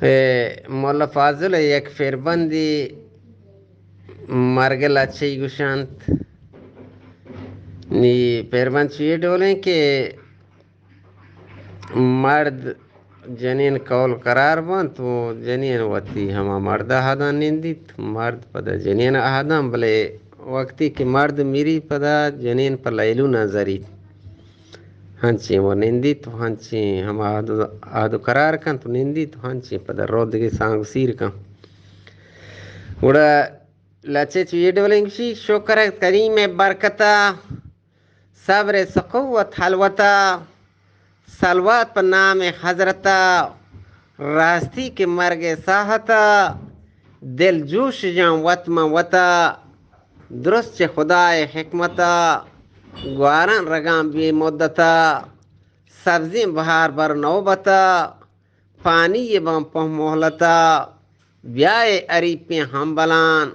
مولا فاضل یک فیربندی مرگل اچھی گوشانت نی پیربند چیئے ڈولیں کہ مرد جنین کول قرار بان تو جنین وقتی ہما مرد آہدان نندیت مرد پدا جنین آہدان بلے وقتی کہ مرد میری پدا جنین پر لیلو نظری ہنچی وہ نندی تو ہنچی ہم آدو قرار کن تو نندی تو ہنچی پدا رودگی سانگ سیر کن گوڑا لچے چویے ڈولنگشی شکر کریم برکتا صبر سقوت حلوتا سلوات پر نام حضرتا راستی کے مرگ ساہتا دل جوش جان وطم وطا درست خدا حکمتا گواران رگام بی مدتا سبزی بہار بر نوبتا پانی یہ بم پہ محلتا بیائے اری پہ ہم بلان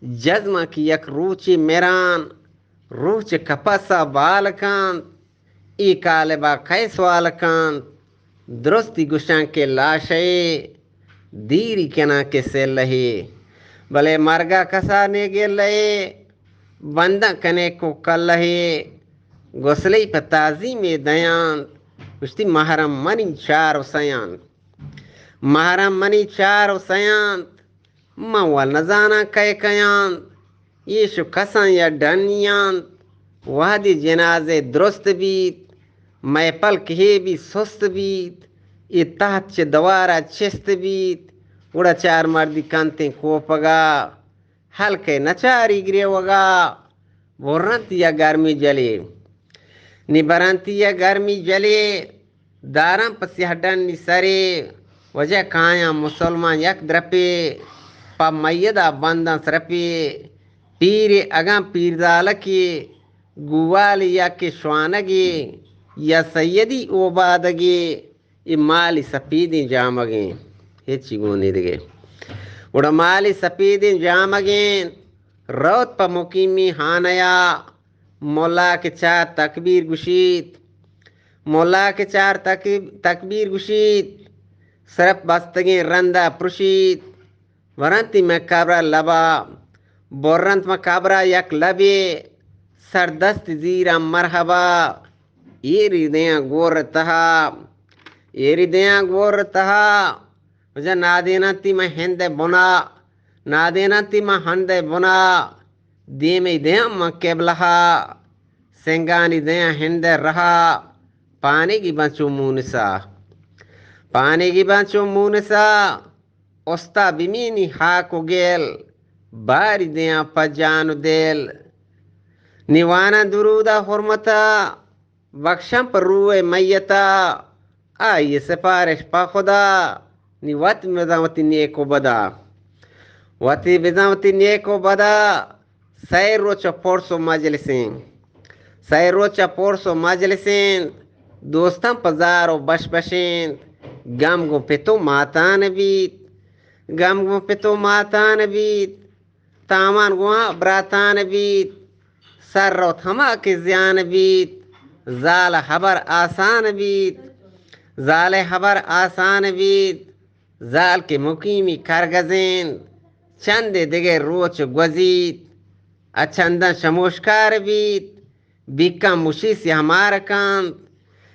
جزم کی یک روچی میران روچ کپسا بالکان ای کالبا کیس والکان درستی گشان کے لاشے دیری کنا کے سیل لہی بلے مرگا کسا نے گیل لہے بندہ کنے کو کل لہے گسلی پہ تازی میں دیان کشتی محرم منی چار و سیان محرم منی چار و سیان موال نزانا کئے کیان یشو کسان یا ڈنیان وحدی جنازے درست بیت میں پل کہے بھی سست بیت یہ تحت چے دوارا چست بیت اڑا چار مردی کانتے کوپگا ہلکے نچاری گرے وگا برنت یا گرمی جلے نی برنتی یا گرمی جلے دارم پسی ہڈن نی سرے وجہ کھایا مسلمان یک درپے پا میدہ بندن سرپے پیر اگم پیردالکی گوالی یا کے شوانگی یا سیدی اوبادگی یہ مالی سپیدیں جامگیں ہیچی گونی دگے وڑا مالی سپیدیں جامگیں روت پا مقیمی ہانیا مولا کے چار تکبیر گشید مولا کے چار تکبیر گشید سرپ بستگیں رندہ پرشید ورنتی میں کبرہ لبا برنت میں کبرہ یک لبے سردست زیرہ مرحبا ایری دیاں گور تہا ایری دیاں گور تہا وجہ نادینتی میں ہندے بنا نادینتی میں ہندے بنا دیمی دیاں میں قبلہا سنگانی دیاں ہندے رہا پانی کی بچو مونسا پانی کی بچو مونسا استا بمینی ہاکو گیل باری دیاں پجانو دیل نیوانا درودہ حرمتا بخشم پر روئے میتا آئیے سپارش پا خدا نی وط مدامتی نیکو بدا وطی بدامتی نیکو بدا سیر روچا پورسو مجلسین سیر روچا پورسو مجلسین دوستان پزارو بش بشین گم گو پتو ماتان بیت گم گو پتو ماتان بیت تامان گوہاں براتان بیت سر رو تھما کے زیان بیت زال حبر آسان بیت زال حبر آسان بیت زال کے مقیمی کرگزین چند دیگے روچ گوزیت اچندن شموشکار بیت بیکم مشی سے ہمارا کاند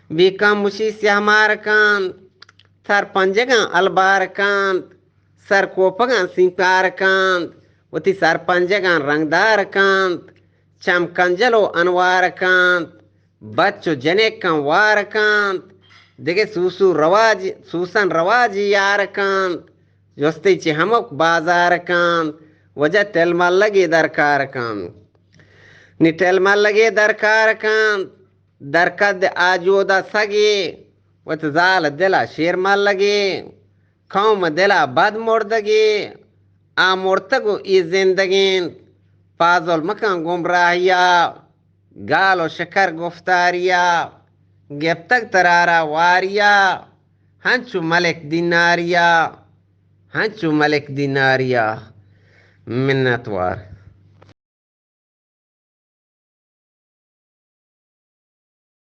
بیکم مشی سے ہمارا کاند تھر پنجگاں البار کاند سر کوپگاں سنکار کاند وتی سر پنجگاں رنگدار کاند چم کنجلو انوار کاند بچو جنے کان وار کاند دیگه سوسن رواجی یار کاند جستی چی ہمک بازار کاند وجہ تل مال لگی درکار کاند نی تل مال لگی درکار کاند درکد آجودا سگی وت زال دلا شیر مال لگی قوم دلا بد مردگی آمورتگو ای زندگین پازل مکان گمراہیا گال و شکر گفتاریا گفتگ ترارا واریا ہنچو ملک دیناریا ہنچو ملک دیناریا منتوار